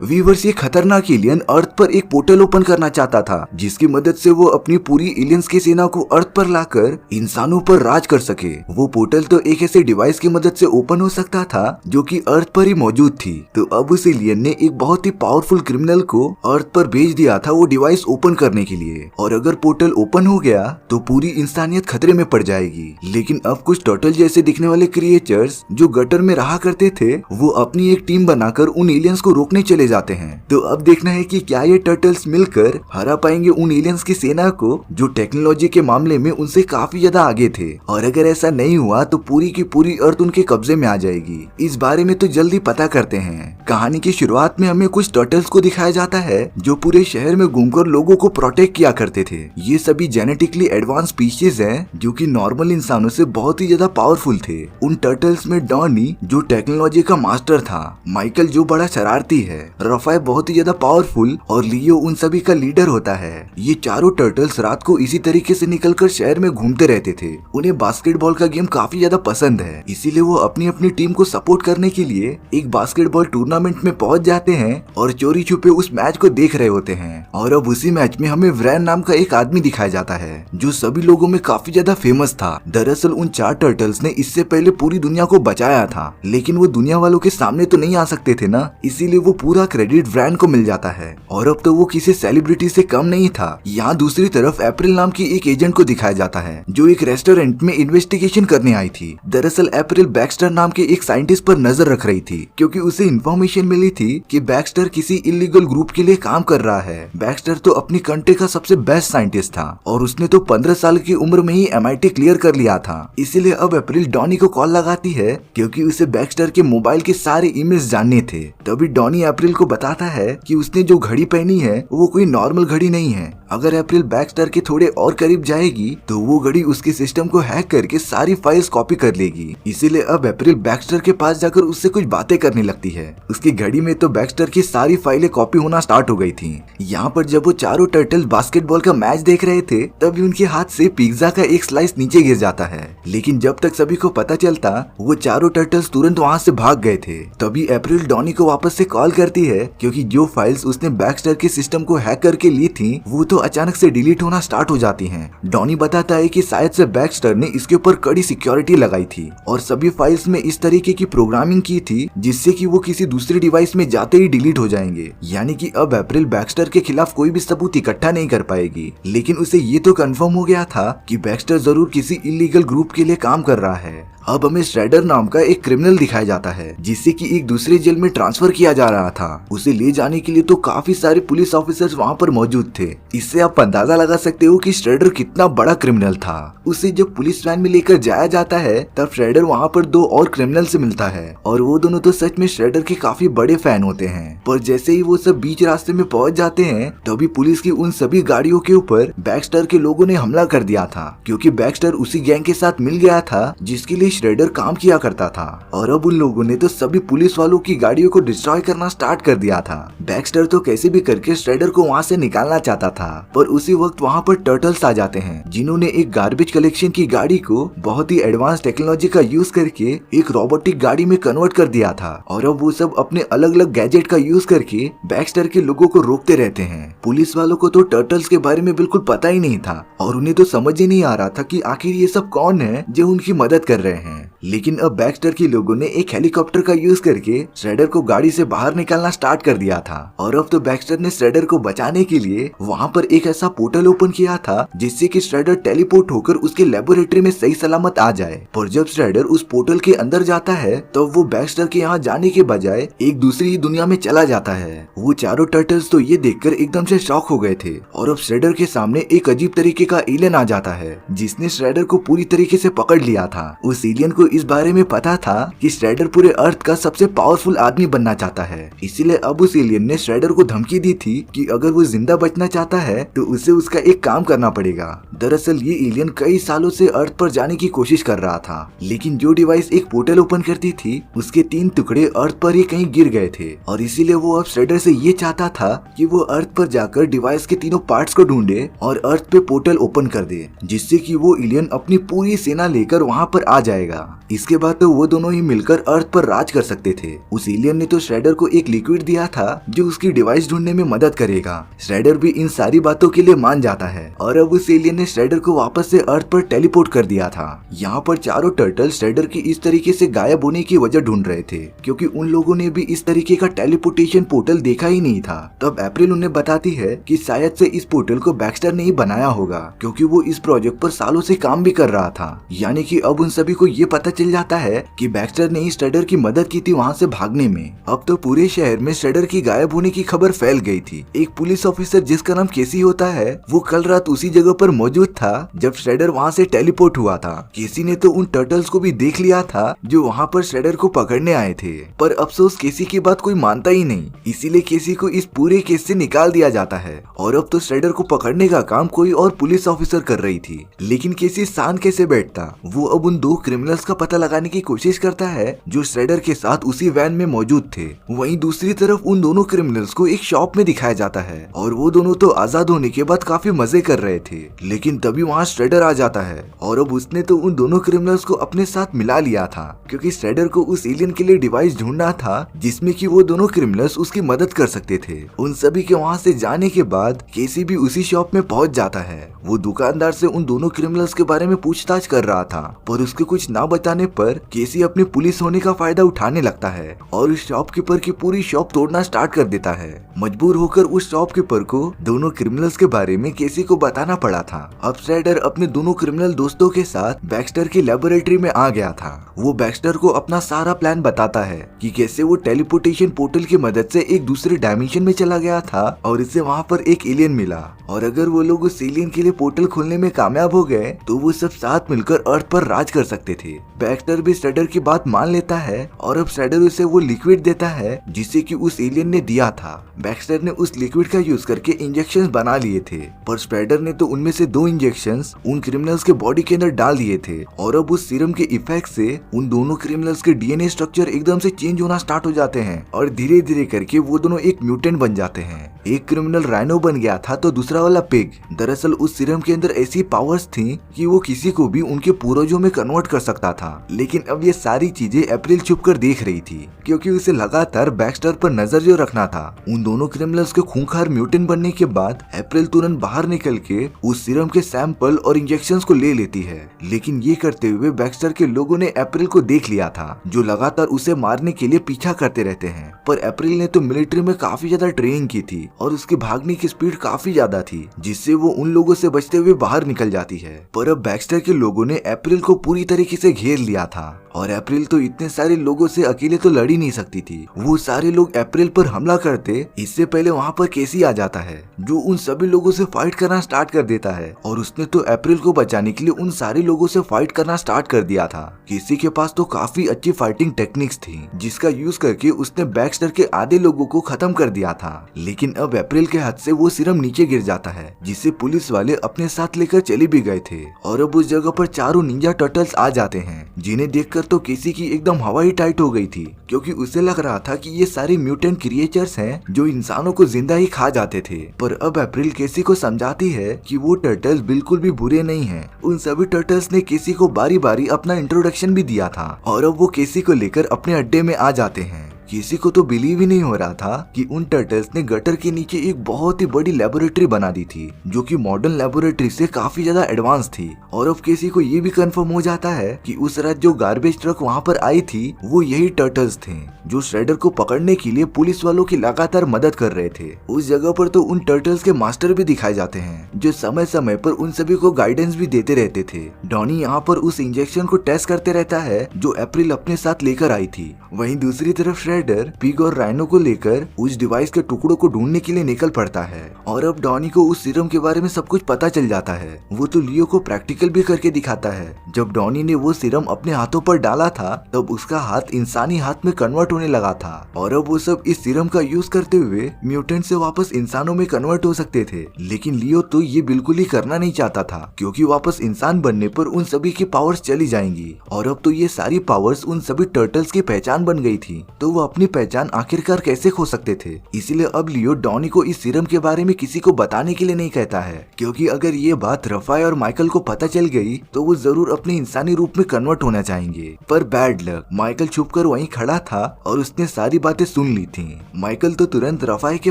Viewers, ये खतरनाक alien अर्थ पर एक पोर्टल ओपन करना चाहता था, जिसकी मदद से वो अपनी पूरी एलियंस की सेना को अर्थ पर लाकर इंसानों पर राज कर सके। वो पोर्टल तो एक ऐसे डिवाइस की मदद से ओपन हो सकता था जो कि अर्थ पर ही मौजूद थी। तो अब उस एलियन ने एक बहुत ही पावरफुल क्रिमिनल को अर्थ पर भेज दिया था वो डिवाइस ओपन करने के लिए। और अगर पोर्टल ओपन हो गया तो पूरी इंसानियत खतरे में पड़ जाएगी। लेकिन अब कुछ टर्टल जैसे दिखने वाले क्रिएचर्स जो गटर में रहा करते थे, वो अपनी एक टीम बनाकर उन एलियंस को रोकने चले जाते हैं। तो अब देखना है कि क्या ये टर्टल्स मिलकर हरा पाएंगे उन एलियंस की सेना को जो टेक्नोलॉजी के मामले में उनसे काफी ज्यादा आगे थे। और अगर ऐसा नहीं हुआ तो पूरी की पूरी अर्थ उनके कब्जे में आ जाएगी। इस बारे में तो जल्दी पता करते हैं। कहानी की शुरुआत में हमें कुछ टर्टल्स को दिखाया जाता है जो पूरे शहर में घूमकर लोगों को प्रोटेक्ट किया करते थे। ये सभी जेनेटिकली एडवांस स्पीशीज हैं जो कि नॉर्मल इंसानों से बहुत ही ज्यादा पावरफुल थे। उन टर्टल्स में डॉनी जो टेक्नोलॉजी का मास्टर था, माइकल जो बड़ा शरारती है, रफाई बहुत ही ज्यादा पावरफुल और लियो उन सभी का लीडर होता है। ये चारों टर्टल्स रात को इसी तरीके से निकलकर शहर में घूमते रहते थे। उन्हें बास्केटबॉल का गेम काफी ज्यादा पसंद है, इसीलिए वो अपनी अपनी टीम को सपोर्ट करने के लिए एक बास्केटबॉल टूर्नामेंट में पहुंच जाते हैं और चोरी छुपे उस मैच को देख रहे होते हैं। और अब उसी मैच में हमें व्रैन नाम का एक आदमी दिखाया जाता है जो सभी लोगों में काफी ज्यादा फेमस था। दरअसल उन चार टर्टल्स ने इससे पहले पूरी दुनिया को बचाया था, लेकिन वो दुनिया वालों के सामने तो नहीं आ सकते थे ना, इसीलिए वो पूरा क्रेडिट व्रैन को मिल जाता है। और अब तो वो किसी सेलिब्रिटी से कम नहीं था। यहाँ दूसरी तरफ अप्रैल नाम की एक एजेंट को दिखाया जाता है जो एक रेस्टोरेंट में इन्वेस्टिगेशन करने आई थी। दरअसल अप्रैल बैक्स्टर नाम के एक साइंटिस्ट पर नजर रख रही थी, क्योंकि उसे इन्फॉर्मेशन मिली थी कि बैक्स्टर किसी इलीगल ग्रुप के लिए काम कर रहा है। बैक्स्टर तो अपनी कंट्री का सबसे बेस्ट साइंटिस्ट था और उसने तो 15 साल की उम्र में ही MIT क्लियर कर लिया था। इसीलिए अब अप्रैल डॉनी को कॉल लगाती है क्योंकि उसे बैक्स्टर के मोबाइल के सारे ईमेल्स जानने थे। तभी डॉनी अप्रैल को बताता है कि उसने जो घड़ी पहनी है वो कोई नॉर्मल घड़ी नहीं है। अगर अप्रैल बैक्स्टर के थोड़े और करीब जाएगी तो वो घड़ी उसके सिस्टम को हैक करके सारी फाइल्स कॉपी कर लेगी। इसीलिए अब अप्रैल बैक्स्टर के पास जाकर उससे कुछ बातें करने लगती है। उसकी घड़ी में तो बैक्स्टर की सारी फाइलें कॉपी होना स्टार्ट हो गई थी। यहाँ पर जब वो चारों टर्टल बास्केटबॉल का मैच देख रहे थे तभी उनके हाथ से पिज्जा का एक स्लाइस नीचे गिर जाता है। लेकिन जब तक सभी को पता चलता वो चारों टर्टल्स तुरंत वहाँ से भाग गए थे। तभी अप्रैल डॉनी को वापस से कॉल करती है क्योंकि जो फाइल्स उसने बैक्स्टर के सिस्टम को हैक करके ली थी वो तो अचानक से डिलीट होना स्टार्ट हो जाती हैं। डॉनी बताता है कि शायद से बैक्स्टर ने इसके ऊपर कड़ी सिक्योरिटी लगाई थी और सभी फाइल्स में इस तरीके की प्रोग्रामिंग की थी जिससे कि वो किसी दूसरे डिवाइस में जाते ही डिलीट हो जाएंगे। यानी कि अब अप्रैल बैक्स्टर के खिलाफ कोई भी सबूत इकट्ठा नहीं कर पाएगी। लेकिन उसे ये तो कंफर्म हो गया था कि बैक्स्टर जरूर किसी इलीगल ग्रुप के लिए काम कर रहा है। अब हमें श्रेडर नाम का एक क्रिमिनल दिखाया जाता है जिसे कि एक दूसरे जेल में ट्रांसफर किया जा रहा था। उसे ले जाने के लिए तो काफी सारे पुलिस ऑफिसर्स वहाँ पर मौजूद थे। इससे आप अंदाजा लगा सकते हो कि श्रेडर कितना बड़ा क्रिमिनल था। उसे जब पुलिस वैन में लेकर जाया जाता है तब श्रेडर वहाँ पर दो और क्रिमिनल से मिलता है और वो दोनों तो सच में श्रेडर के काफी बड़े फैन होते हैं। पर जैसे ही वो सब बीच रास्ते में पहुंच जाते हैं तभी पुलिस की उन सभी गाड़ियों के ऊपर बैक्स्टर के लोगों ने हमला कर दिया था, क्योंकि बैक्स्टर उसी गैंग के साथ मिल गया था जिसके लिए श्रेडर काम किया करता था। और अब उन लोगों ने तो सभी पुलिस वालों की गाड़ियों को डिस्ट्रॉय करना स्टार्ट कर दिया था। बैक्स्टर तो कैसे भी करके श्रेडर को वहाँ से निकालना चाहता था, पर उसी वक्त वहाँ पर टर्टल्स आ जाते हैं जिन्होंने एक गार्बेज कलेक्शन की गाड़ी को बहुत ही एडवांस टेक्नोलॉजी का यूज करके एक रोबोटिक गाड़ी में कन्वर्ट कर दिया था। और अब वो सब अपने अलग अलग गैजेट का यूज करके बैक्स्टर के लोगों को रोकते रहते हैं। पुलिस वालों को तो टर्टल्स के बारे में बिल्कुल पता ही नहीं था और उन्हें तो समझ ही नहीं आ रहा था कि आखिर ये सब कौन है जो उनकी मदद कर रहे हैं। लेकिन अब बैक्स्टर के लोगों ने एक हेलीकॉप्टर का यूज करके श्रेडर को गाड़ी से बाहर निकालना स्टार्ट कर दिया था। और अब तो बैक्स्टर ने श्रेडर को बचाने के लिए वहाँ पर एक ऐसा पोर्टल ओपन किया था जिससे कि श्रेडर टेलीपोर्ट होकर उसके लेबोरेटरी में सही सलामत आ जाए। पर जब श्रेडर उस पोर्टल के अंदर जाता है तो वो बैक्स्टर के यहाँ जाने के बजाय एक दूसरी ही दुनिया में चला जाता है। वो चारों टर्टल्स तो ये देखकर एकदम से शॉक हो गए थे और अब श्रेडर के सामने एक अजीब तरीके का एलियन आ जाता है जिसने श्रेडर को पूरी तरीके से पकड़ लिया था। उस एलियन को इस बारे में पता था कि श्रेडर पूरे अर्थ का सबसे पावरफुल आदमी बनना चाहता है, इसीलिए अब उस एलियन ने श्रेडर को धमकी दी थी कि अगर वो जिंदा बचना चाहता है तो उसे उसका एक काम करना पड़ेगा। दरअसल ये एलियन कई सालों से अर्थ पर जाने की कोशिश कर रहा था, लेकिन जो डिवाइस एक पोर्टल ओपन करती थी उसके 3 टुकड़े अर्थ पर ही कहीं गिर गए थे और इसीलिए वो अब श्रेडर से ये चाहता था कि वो अर्थ पर जाकर डिवाइस के तीनों पार्ट्स को ढूंढे और अर्थ पे पोर्टल ओपन कर दे, जिससे कि वो एलियन अपनी पूरी सेना लेकर वहाँ पर आ जाएगा जाएगा। इसके बाद तो वो दोनों ही मिलकर अर्थ पर राज कर सकते थे। उस एलियन ने तो श्रेडर को एक लिक्विड दिया था जो उसकी डिवाइस ढूंढने में मदद करेगा। श्रेडर भी इन सारी बातों के लिए मान जाता है और अब उस एलियन ने श्रेडर को वापस से अर्थ पर टेलीपोर्ट कर दिया था। यहाँ पर चारों टर्टल श्रेडर की इस तरीके से गायब होने की वजह ढूंढ रहे थे, क्योंकि उन लोगों ने भी इस तरीके का टेलीपोर्टेशन पोर्टल देखा ही नहीं था। तब अप्रैल उन्हें बताती है कि शायद से इस पोर्टल को बैक्स्टर ने ही बनाया होगा, क्योंकि वो इस प्रोजेक्ट पर सालों से काम भी कर रहा था। यानी कि अब उन सभी को ये पता चल जाता है कि बैक्स्टर ने ही श्रेडर की मदद की थी वहाँ से भागने में। अब तो पूरे शहर में श्रेडर की गायब होने की खबर फैल गई थी। एक पुलिस ऑफिसर जिसका नाम केसी होता है, वो कल रात उसी जगह पर मौजूद था जब श्रेडर वहाँ से टेलीपोर्ट हुआ था। केसी ने तो उन टर्टल्स को भी देख लिया था जो वहाँ पर श्रेडर को पकड़ने आए थे, पर अफसोस केसी की बात कोई मानता ही नहीं, इसीलिए केसी को इस पूरे केस से निकाल दिया जाता है। और अब तो श्रेडर को पकड़ने का काम कोई और पुलिस ऑफिसर कर रही थी। लेकिन केसी शांत कैसे बैठता? वो अब उन दो क्रिमिनल्स का पता लगाने की कोशिश करता है जो श्रेडर के साथ उसी वैन में मौजूद थे। वहीं दूसरी तरफ उन दोनों क्रिमिनल्स को एक शॉप में दिखाया जाता है और वो दोनों तो आजाद होने के बाद काफी मजे कर रहे थे। लेकिन तभी वहाँ श्रेडर आ जाता है और अब उसने तो उन दोनों क्रिमिनल्स को अपने साथ मिला लिया था, क्योंकि श्रेडर को उस एलियन के लिए डिवाइस ढूंढना था जिसमें कि वो दोनों क्रिमिनल्स उसकी मदद कर सकते थे। उन सभी के वहाँ से जाने के बाद केसी भी उसी शॉप में पहुँच जाता है। वो दुकानदार से उन दोनों क्रिमिनल्स के बारे में पूछताछ कर रहा था, पर उसके कुछ ना बताने पर केसी अपने पुलिस होने का फायदा उठाने लगता है और उस शॉपकीपर की पूरी शॉप तोड़ना स्टार्ट कर देता है। मजबूर होकर उस शॉपकीपर को दोनों क्रिमिनल्स के बारे में केसी को बताना पड़ा था। अब श्रेडर अपने दोनों क्रिमिनल दोस्तों के साथ बैक्स्टर की लेबोरेटरी में आ गया था। वो बैक्स्टर को अपना सारा प्लान बताता है कि कैसे वो टेलीपोर्टेशन पोर्टल की मदद से एक दूसरे डायमेंशन में चला गया था और इससे वहाँ पर एक एलियन मिला, और अगर वो लोग उस एलियन के लिए पोर्टल खोलने में कामयाब हो गए तो वो सब साथ मिलकर अर्थ पर राज कर सकते थे। बैक्स्टर भी श्रेडर की बात मान लेता है और अब श्रेडर उसे वो लिक्विड देता है जिसे कि उस एलियन ने दिया था। बैक्स्टर ने उस लिक्विड का यूज करके इंजेक्शंस बना लिए थे, पर श्रेडर ने तो उनमें से 2 इंजेक्शंस उन क्रिमिनल्स के बॉडी के अंदर डाल दिए थे और अब उस सीरम के इफेक्ट से उन दोनों क्रिमिनल्स के डीएनए स्ट्रक्चर एकदम से चेंज होना स्टार्ट हो जाते हैं और धीरे धीरे करके वो दोनों एक म्यूटेंट बन जाते हैं। एक क्रिमिनल राइनो बन गया था तो दूसरा वाला पिग। दरअसल उस सीरम के अंदर ऐसी पावर्स थी कि वो किसी को भी उनके पूर्वजों में कन्वर्ट कर सकता था। लेकिन अब ये सारी चीजें अप्रैल छुप कर देख रही थी, क्योंकि उसे लगातार बैक्स्टर पर नजर जो रखना था। उन दोनों क्रिमिनल्स के खूंखार म्यूटेंट बनने के बाद अप्रैल तुरंत बाहर निकल के उस सीरम के सैंपल और इंजेक्शंस को ले लेती है। लेकिन ये करते हुए बैक्स्टर के लोगों ने अप्रैल को देख लिया था, जो लगातार उसे मारने के लिए पीछा करते रहते हैं। पर अप्रैल ने तो मिलिट्री में काफी ज्यादा ट्रेनिंग की थी और उसकी भागने की स्पीड काफी ज्यादा थी, जिससे वो उन लोगों से बचते हुए बाहर निकल जाती है। पर अब बैक्स्टर के लोगों ने अप्रैल को पूरी तरीके से घेर लिया था और अप्रैल तो इतने सारे लोगों से अकेले तो लड़ ही नहीं सकती थी। वो सारे लोग अप्रैल पर हमला करते इससे पहले वहाँ पर केसी आ जाता है, जो उन सभी लोगों से फाइट करना स्टार्ट कर देता है और उसने तो अप्रैल को बचाने के लिए उन सारे लोगों से फाइट करना स्टार्ट कर दिया था। केसी के पास तो काफी अच्छी फाइटिंग टेक्निक्स थी, जिसका यूज करके उसने बैक्स्टर के आधे लोगों को खत्म कर दिया था। लेकिन अब अप्रैल के हाथ से वो सीरम नीचे गिर जाता है, जिसे पुलिस वाले अपने साथ लेकर चले भी गए थे। और अब उस जगह पर चारों निंजा टर्टल्स आ जाते हैं, जिन्हें देखकर तो केसी की एकदम हवा ही टाइट हो गई थी, क्योंकि उसे लग रहा था कि ये सारे म्यूटेंट क्रिएचर्स हैं जो इंसानों को जिंदा ही खा जाते थे। पर अब अप्रैल केसी को समझाती है कि वो टर्टल्स बिल्कुल भी बुरे नहीं हैं। उन सभी टर्टल्स ने केसी को बारी बारी अपना इंट्रोडक्शन भी दिया था और अब वो केसी को लेकर अपने अड्डे में आ जाते हैं। किसी को तो बिलीव ही नहीं हो रहा था कि उन टर्टल्स ने गटर के नीचे एक बहुत ही बड़ी लेबोरेटरी बना दी थी, जो कि मॉडर्न लेबोरेटरी से काफी ज्यादा एडवांस थी। और अब किसी को ये भी कंफर्म हो जाता है कि उस रात जो गार्बेज ट्रक वहाँ पर आई थी वो यही टर्टल्स थे, जो श्रेडर को पकड़ने के लिए पुलिस वालों की लगातार मदद कर रहे थे। उस जगह पर तो उन टर्टल्स के मास्टर भी दिखाए जाते हैं, जो समय समय पर उन सभी को गाइडेंस भी देते रहते थे। डॉनी यहाँ पर उस इंजेक्शन को टेस्ट करते रहता है जो अप्रैल अपने साथ लेकर आई थी। वहीं दूसरी तरफ श्रेडर पिग और राइनो को लेकर उस डिवाइस के टुकड़ों को ढूंढने के लिए निकल पड़ता है। और अब डॉनी को उस सीरम के बारे में सब कुछ पता चल जाता है। वो तो लियो को प्रैक्टिकल भी करके दिखाता है। जब डॉनी ने वो सीरम अपने हाथों पर डाला था तब उसका हाथ इंसानी हाथ में कन्वर्ट होने लगा था, और अब वो सब इस सीरम का यूज करते हुए म्यूटेंट से वापस इंसानों में कन्वर्ट हो सकते थे। लेकिन लियो तो ये बिल्कुल ही करना नहीं चाहता था, क्योंकि वापस इंसान बनने पर उन सभी की पावर्स चली जाएंगी। और अब तो ये सारी पावर्स उन सभी टर्टल्स की पहचान बन गई थी। तो वो अपनी पहचान आखिरकार कैसे खो सकते थे। इसीलिए अब लियो डॉनी को इस सीरम के बारे में किसी को बताने के लिए नहीं कहता है, क्योंकि अगर ये बात रफाई और माइकल को पता चल गई तो वो जरूर अपने इंसानी रूप में कन्वर्ट होना चाहेंगे। पर बैड लक, माइकल छुपकर वहीं खड़ा था और उसने सारी बातें सुन ली थी। माइकल तो तुरंत रफाई के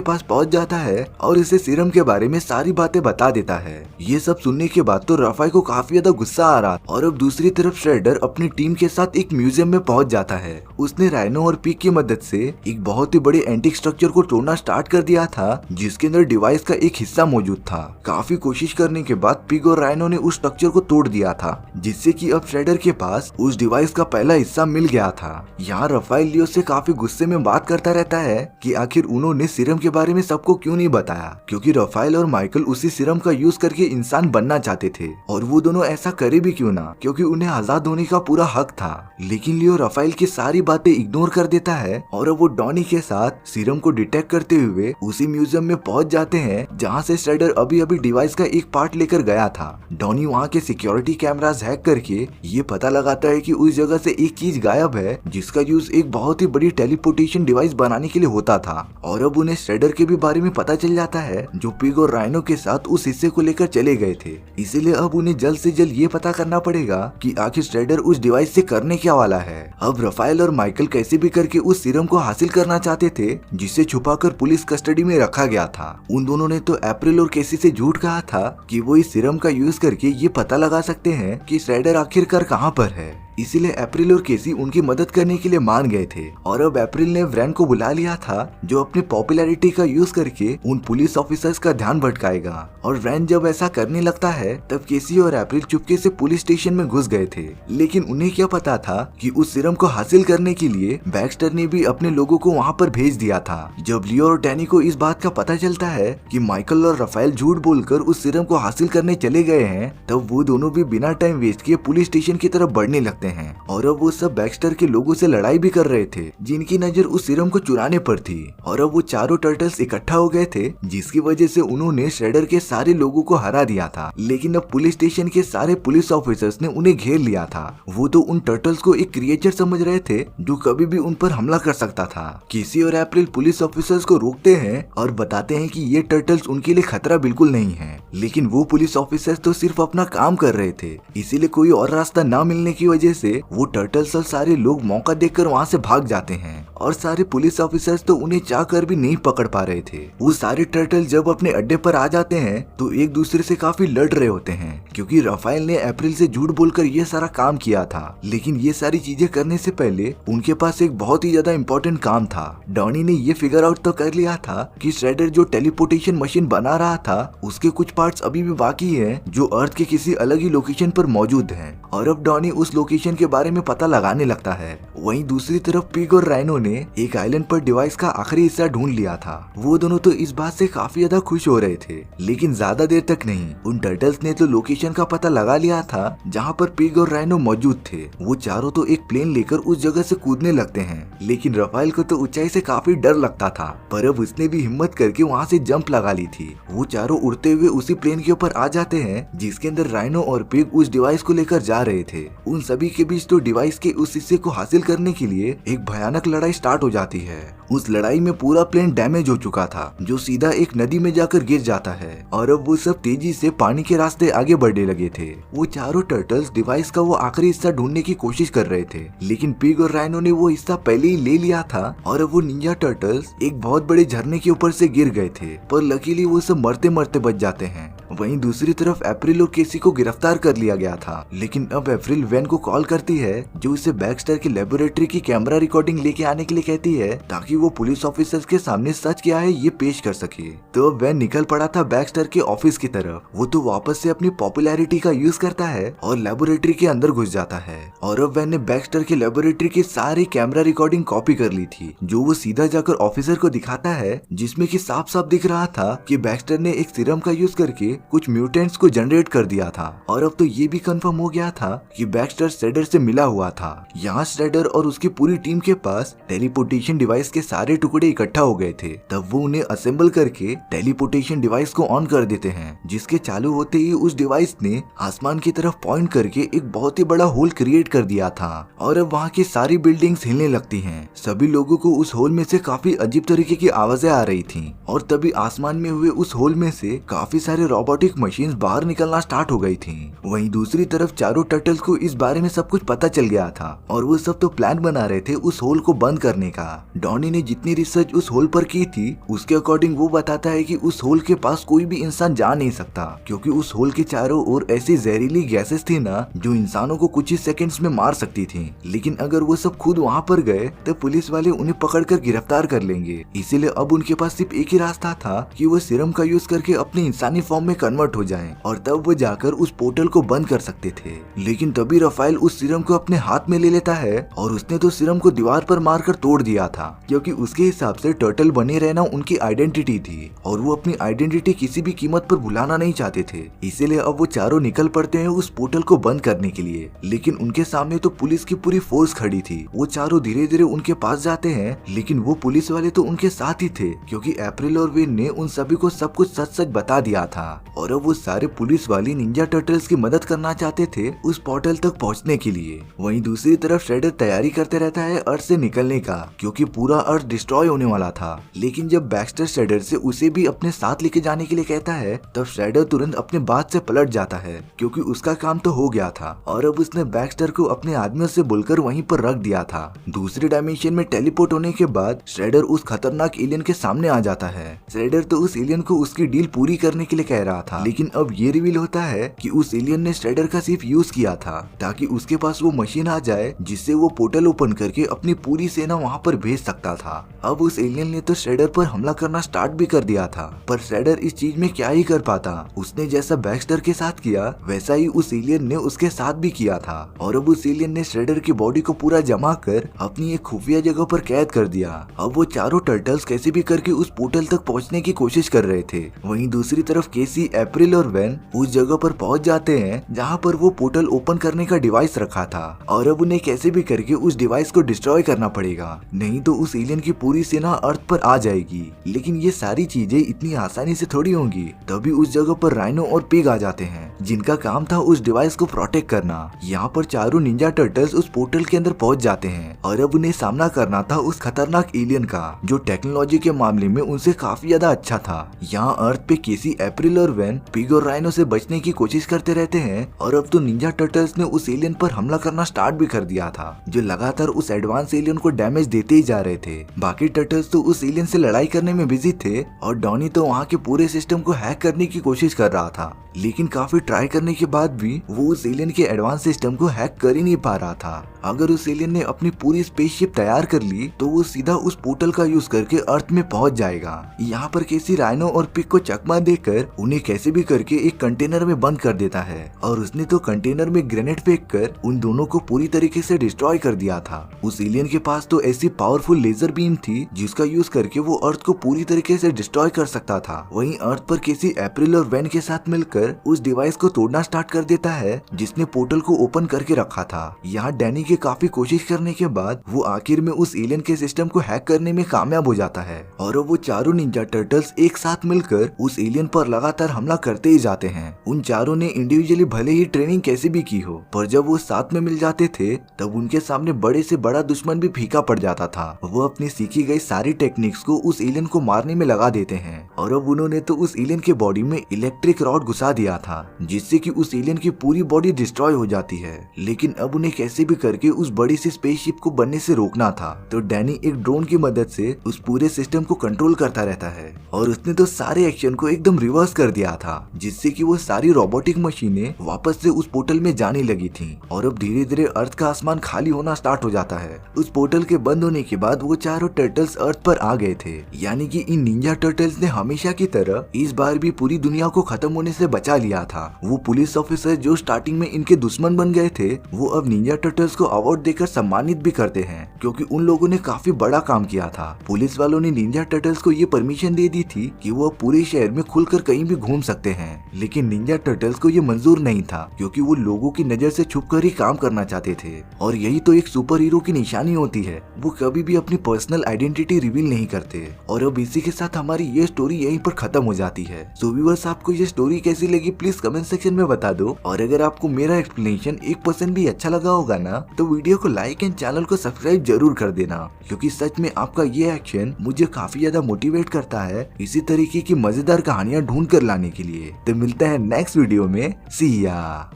पास पहुंच जाता है और इसे सीरम के बारे में सारी बातें बता देता है। ये सब सुनने के बाद तो रफाई को काफी ज्यादा गुस्सा आ रहा और अब दूसरी तरफ श्रेडर अपनी टीम के साथ एक म्यूजियम में पहुंच जाता है। उसने राइनो और पिग की मदद से एक बहुत ही बड़े एंटीक स्ट्रक्चर को तोड़ना स्टार्ट कर दिया था, जिसके अंदर डिवाइस का एक हिस्सा मौजूद था। काफी कोशिश करने के बाद पिग और राइनो ने उस स्ट्रक्चर को तोड़ दिया था, जिससे कि अब श्रेडर के पास उस डिवाइस का पहला हिस्सा मिल गया था। यहाँ रफाइल लियो से काफी गुस्से में बात करता रहता है कि आखिर उन्होंने सीरम के बारे में सबको क्यों नहीं बताया, क्योंकि रफाइल और माइकल उसी सीरम का यूज करके इंसान बनना चाहते थे और वो दोनों ऐसा करे भी क्यों ना, क्योंकि उन्हें आजाद होने का पूरा हक था। लेकिन लियो रफाइल की सारी बातें इग्नोर कर देता है और अब वो डॉनी के साथ सीरम को डिटेक्ट करते हुए उसी म्यूजियम में पहुंच जाते हैं जहां से श्रेडर अभी अभी डिवाइस का एक पार्ट लेकर गया था। डॉनी वहां के सिक्योरिटी कैमरास हैक करके ये पता लगाता है कि उस जगह से एक चीज गायब है, जिसका यूज एक बहुत ही बड़ी टेलीपोर्टेशन डिवाइस बनाने के लिए होता था। और अब उन्हें श्रेडर के भी बारे में पता चल जाता है, जो पिग और राइनो के साथ उस हिस्से को लेकर चले गए थे। इसीलिए अब उन्हें जल्द से जल्द ये पता करना पड़ेगा कि आखिर श्रेडर उस डिवाइस से करने क्या वाला है। अब रफाइल और माइकल कैसे भी करके उस सीरम को हासिल करना चाहते थे, जिसे छुपाकर पुलिस कस्टडी में रखा गया था। उन दोनों ने तो अप्रैल और केसी से झूठ कहा था कि वो इस सीरम का यूज करके ये पता लगा सकते हैं कि श्रेडर आखिरकार कहां पर है। इसीलिए अप्रैल और केसी उनकी मदद करने के लिए मान गए थे और अब अप्रैल ने व्रैन को बुला लिया था, जो अपनी पॉपुलैरिटी का यूज करके उन पुलिस ऑफिसर्स का ध्यान भटकाएगा। और व्रैन जब ऐसा करने लगता है तब केसी और अप्रैल चुपके से पुलिस स्टेशन में घुस गए थे। लेकिन उन्हें क्या पता था कि उस सीरम को हासिल करने के लिए बैक्स्टर ने भी अपने लोगों को वहाँ पर भेज दिया था। जब लियो और डैनी को इस बात का पता चलता है कि माइकल और रफाइल झूठ बोलकर उस सीरम को हासिल करने चले गए हैं, तब वो दोनों भी बिना टाइम वेस्ट किए पुलिस स्टेशन की तरफ बढ़ने लगते हैं। और अब वो सब बैक्स्टर के लोगों से लड़ाई भी कर रहे थे, जिनकी नजर उस सीरम को चुराने पर थी। और अब वो चारों टर्टल्स इकट्ठा हो गए थे, जिसकी वजह से उन्होंने श्रेडर के सारे लोगों को हरा दिया था। लेकिन अब पुलिस स्टेशन के सारे पुलिस ऑफिसर्स ने उन्हें घेर लिया था। वो तो उन टर्टल्स को एक क्रिएचर समझ रहे थे, जो कभी भी उन पर हमला कर सकता था। केसी और अप्रैल पुलिस ऑफिसर्स को रोकते हैं और बताते हैं कि ये टर्टल्स उनके लिए खतरा बिल्कुल नहीं है। लेकिन वो पुलिस ऑफिसर्स तो सिर्फ अपना काम कर रहे थे, इसीलिए कोई और रास्ता न मिलने की वजह से वो टर्टल्स और सारे लोग मौका देखकर वहाँ से भाग जाते हैं। और सारे पुलिस ऑफिसर्स तो उन्हें चाहकर भी नहीं पकड़ पा रहे थे। वो सारे टर्टल जब अपने अड्डे पर आ जाते हैं तो एक दूसरे से काफी लड़ रहे होते हैं, क्योंकि रफाइल ने अप्रैल से झूठ बोलकर ये सारा काम किया था। लेकिन ये सारी चीजें करने से पहले उनके पास एक बहुत ही ज्यादा इम्पोर्टेंट काम था। डॉनी ने ये फिगर आउट तो कर लिया था कि श्रेडर जो टेलीपोर्टेशन मशीन बना रहा था, उसके कुछ पार्ट्स अभी भी बाकी हैं, जो अर्थ के किसी अलग ही लोकेशन पर मौजूद हैं। और अब डॉनी उस लोकेशन के बारे में पता लगाने लगता है। वहीं दूसरी तरफ पिग और राइनो ने एक आइलैंड पर डिवाइस का आखिरी हिस्सा ढूंढ लिया था। वो दोनों तो इस बात से काफी ज्यादा खुश हो रहे थे, लेकिन ज्यादा देर तक नहीं। उन टर्टल्स ने तो लोकेशन का पता लगा लिया था जहाँ पर पिग और राइनो मौजूद थे। वो चारों तो एक प्लेन लेकर उस जगह से कूदने लगते हैं, लेकिन रफाइल को तो ऊंचाई से काफी डर लगता था, पर अब उसने भी हिम्मत करके वहाँ से जंप लगा ली थी। वो चारों उड़ते हुए उसी प्लेन के ऊपर आ जाते हैं, जिसके अंदर राइनो और पिग उस डिवाइस को लेकर जा रहे थे। उन सभी के बीच तो डिवाइस के उस हिस्से को हासिल करने के लिए एक भयानक लड़ाई स्टार्ट हो जाती है। उस लड़ाई में पूरा प्लेन डैमेज हो चुका था, जो सीधा एक नदी में जाकर गिर जाता है। और अब वो सब तेजी से पानी के रास्ते आगे बढ़ने लगे थे। वो चारों टर्टल्स डिवाइस का वो आखिरी हिस्सा ढूंढने की कोशिश कर रहे थे, लेकिन पिग और राइनो ने वो हिस्सा पहले ही ले लिया था। और अब वो निंजा टर्टल्स एक बहुत बड़े झरने के ऊपर से गिर गए थे, पर लकीली वो सब मरते मरते बच जाते हैं। वहीं दूसरी तरफ अप्रैल और केसी को गिरफ्तार कर लिया गया था, लेकिन अब अप्रैल वैन को कॉल करती है, जो उसे बैक्स्टर की लेबोरेटरी की कैमरा रिकॉर्डिंग लेके आने के लिए कहती है, ताकि वो पुलिस ऑफिसर्स के सामने सच क्या है ये पेश कर सके। तो अब वैन निकल पड़ा था बैक्स्टर के ऑफिस की तरफ। वो तो वापस से अपनी पॉपुलैरिटी का यूज करता है और लेबोरेटरी के अंदर घुस जाता है। और अब वैन ने बैक्स्टर की लेबोरेटरी की सारी कैमरा रिकॉर्डिंग कॉपी कर ली थी, जो वो सीधा जाकर ऑफिसर को दिखाता है, जिसमें कि साफ साफ दिख रहा था कि बैक्स्टर ने एक सीरम का यूज करके कुछ म्यूटेंट्स को जनरेट कर दिया था और अब तो ये भी कंफर्म हो गया था कि बैक्स्टर श्रेडर से मिला हुआ था। यहाँ श्रेडर और उसकी पूरी टीम के पास टेलीपोर्टेशन डिवाइस के सारे टुकड़े इकट्ठा हो गए थे। तब वो उन्हें असेंबल करके टेलीपोर्टेशन डिवाइस को ऑन कर देते हैं, जिसके चालू होते ही उस डिवाइस ने आसमान की तरफ पॉइंट करके एक बहुत ही बड़ा होल क्रिएट कर दिया था और अब वहाँ की सारी बिल्डिंग्स हिलने लगती हैं। सभी लोगों को उस होल में से काफी अजीब तरीके की आवाजें आ रही थी और तभी आसमान में हुए उस होल में से काफी सारे रोबोटिक मशीन्स बाहर निकलना स्टार्ट हो गई थी। वहीं दूसरी तरफ चारों टर्टल्स को इस बारे में सब कुछ पता चल गया था और वो सब तो प्लान बना रहे थे उस होल को बंद करने का। डॉनी ने जितनी रिसर्च उस होल पर की थी उसके अकॉर्डिंग वो बताता है कि उस होल के पास कोई भी इंसान जा नहीं सकता, क्योंकि उस होल के चारों ओर ऐसी जहरीली गैसेस थी ना जो इंसानों को कुछ ही सेकंड्स में मार सकती थी। लेकिन अगर वो सब खुद वहाँ पर गए तो पुलिस वाले उन्हें पकड़कर गिरफ्तार कर लेंगे। इसीलिए अब उनके पास सिर्फ एक ही रास्ता था कि वो सीरम का यूज करके अपने इंसानी फॉर्म में कन्वर्ट हो जाएं और तब वो जाकर उस पोर्टल को बंद कर सकते थे। लेकिन तभी रफाइल उस सीरम को अपने हाथ में ले लेता है और उसने तो सीरम को दीवार पर मारकर तोड़ दिया था, क्योंकि उसके हिसाब से टर्टल बने रहना उनकी आइडेंटिटी थी और वो अपनी आइडेंटिटी किसी भी कीमत पर भुलाना नहीं चाहते थे। इसीलिए अब वो चारों निकल पड़ते हैं उस पोर्टल को बंद करने के लिए। लेकिन उनके सामने तो पुलिस की पूरी फोर्स खड़ी थी। वो चारों धीरे धीरे उनके पास जाते हैं, लेकिन वो पुलिस वाले तो उनके साथ ही थे, क्योंकि अप्रैल और वेन ने उन सभी को सब कुछ सच सच बता दिया था। और अब वो सारे पुलिस वाले निंजा टर्टल्स की मदद करना चाहते थे उस पोर्टल तक पहुंचने के लिए। वहीं दूसरी तरफ श्रेडर तैयारी करते रहता है अर्थ से निकलने का, क्योंकि पूरा अर्थ डिस्ट्रॉय होने वाला था। लेकिन जब बैक्स्टर श्रेडर से उसे भी अपने साथ लेके जाने के लिए कहता है तब श्रेडर तुरंत अपने बात से पलट जाता है, क्योंकि उसका काम तो हो गया था और अब उसने बैक्स्टर को अपने आदमियों से बोलकर वहीं पर रख दिया था। दूसरे डायमेंशन में टेलीपोर्ट होने के बाद श्रेडर उस खतरनाक एलियन के सामने आ जाता है। श्रेडर तो उस एलियन को उसकी डील पूरी करने के लिए कह रहा था, लेकिन अब ये रिवील होता है कि उस एलियन ने श्रेडर का सिर्फ यूज किया था ताकि उसके पास वो मशीन आ जाए जिससे वो पोर्टल ओपन करके अपनी पूरी सेना वहाँ पर भेज सकता था। अब उस एलियन ने तो श्रेडर पर हमला करना स्टार्ट भी कर दिया था, पर श्रेडर इस चीज में क्या ही कर पाता। उसने जैसा बैक्स्टर के साथ किया वैसा ही उस एलियन ने उसके साथ भी किया था और अब उस एलियन ने श्रेडर की बॉडी को पूरा जमा कर अपनी एक खुफिया जगह पर कैद कर दिया। अब वो चारों टर्टल्स कैसे भी करके उस पोर्टल तक पहुंचने की कोशिश कर रहे थे। वहीं दूसरी तरफ केसी, अप्रैल और वैन उस जगह पर पहुंच जाते हैं जहां पर वो पोर्टल ओपन करने का डिवाइस रखा था और अब उन्हें कैसे भी करके उस डिवाइस को डिस्ट्रॉय करना पड़ेगा, नहीं तो उस एलियन की पूरी सेना अर्थ पर आ जाएगी। लेकिन ये सारी चीजें इतनी आसानी से थोड़ी होंगी। तभी उस जगह पर राइनो और पिग आ जाते हैं जिनका काम था उस डिवाइस को प्रोटेक्ट करना। यहाँ पर चारों निंजा टर्टल्स उस पोर्टल के अंदर पहुंच जाते हैं और अब उन्हें सामना करना था उस खतरनाक एलियन का जो टेक्नोलॉजी के मामले में उनसे काफी ज्यादा अच्छा था। यहाँ अर्थ पे केसी, अप्रैल और वैन पिग और राइनो से बचने की कोशिश करते रहते हैं और अब तो निंजा टर्टल्स ने उस एलियन पर हमला करना स्टार्ट भी कर दिया था, जो लगातार उस एडवांस एलियन को डैमेज देते ही जा रहे थे। बाकी टर्टल्स तो उस एलियन से लड़ाई करने में बिजी थे और डॉनी तो वहाँ के पूरे सिस्टम को हैक करने की कोशिश कर रहा था, लेकिन काफी ट्राई करने के बाद भी वो उस एलियन के एडवांस सिस्टम को हैक कर ही नहीं पा रहा था। अगर उस एलियन ने अपनी पूरी स्पेसशिप तैयार कर ली तो वो सीधा उस पोर्टल का यूज करके अर्थ में पहुंच जाएगा। यहाँ पर केसी राइनो और पिग को चकमा देकर उन्हें कैसे भी करके एक कंटेनर में बंद कर देता है और उसने तो कंटेनर में ग्रेनेड फेंक कर उन दोनों को पूरी तरीके से डिस्ट्रॉय कर दिया था। उस एलियन के पास तो ऐसी पावरफुल लेजर बीम थी जिसका यूज करके वो अर्थ को पूरी तरीके से डिस्ट्रॉय कर सकता था। वहीं अर्थ पर केसी, अप्रैल और वैन के साथ मिलकर उस डिवाइस को तोड़ना स्टार्ट कर देता है जिसने पोर्टल को ओपन करके रखा था। यहाँ डैनी के काफी कोशिश करने के बाद वो आखिर में उस एलियन के सिस्टम को हैक करने में कामयाब हो जाता है और अब वो चारों निंजा टर्टल्स एक साथ मिलकर उस एलियन पर लगातार हमला करते ही जाते हैं। उन चारों ने इंडिविजुअली भले ही ट्रेनिंग कैसे भी की हो, पर जब वो साथ में मिल जाते थे तब उनके सामने बड़े से बड़ा दुश्मन भी फीका पड़ जाता था। वो अपनी सीखी गई सारी टेक्निक्स को उस एलियन को मारने में लगा देते हैं और अब उन्होंने तो उस एलियन के बॉडी में इलेक्ट्रिक रॉड घुसा दिया था जिससे कि उस एलियन की पूरी बॉडी डिस्ट्रॉय हो जाती है। लेकिन अब उन्हें कैसे भी करके उस बड़ी सी स्पेसशिप को बनने से रोकना था, तो डैनी एक ड्रोन की मदद से उस पूरे सिस्टम को कंट्रोल करता रहता है और उसने तो सारे एक्शन को एकदम रिवर्स कर दिया था जिससे कि वो सारी रोबोटिक मशीनें वापस से उस पोर्टल में जाने लगी थी और अब धीरे धीरे अर्थ का आसमान खाली होना स्टार्ट हो जाता है। उस पोर्टल के बंद होने के बाद वो चारों टर्टल्स अर्थ पर आ गए थे, यानी कि इन निंजा टर्टल्स ने हमेशा की तरह इस बार भी पूरी दुनिया को खत्म होने से बचा लिया था। वो पुलिस ऑफिसर जो स्टार्टिंग में इनके दुश्मन बन गए थे, वो अब निंजा टर्टल्स को अवार्ड देकर सम्मानित भी करते हैं, क्योंकि उन लोगों ने काफी बड़ा काम किया था। पुलिस वालों ने निंजा टर्टल्स को ये परमिशन दे दी थी कि वो पूरे शहर में खुलकर कहीं भी घूम सकते हैं, लेकिन निंजा टर्टल्स को ये मंजूर नहीं था, क्योंकि वो लोगों की नजर से छुपकर ही काम करना चाहते थे। और यही तो एक सुपर हीरो की निशानी होती है, वो कभी भी अपनी पर्सनल आइडेंटिटी रिवील नहीं करते। और अब इसी के साथ हमारी ये स्टोरी यहीं पर खत्म हो जाती है। सो व्यूअर्स, आपको ये स्टोरी कैसी लगी प्लीज कमेंट सेक्शन में बता दो। और अगर आपको मेरा एक्सप्लेनेशन 1% भी अच्छा लगा होगा ना, तो वीडियो को लाइक एंड चैनल को सब्सक्राइब जरूर कर देना, क्योंकि सच में आपका ये एक्शन मुझे काफी ज्यादा मोटिवेट करता है इसी तरीके की मजेदार कहानियां ढूंढ कर लाने के लिए। तो मिलते हैं नेक्स्ट वीडियो में। सी या।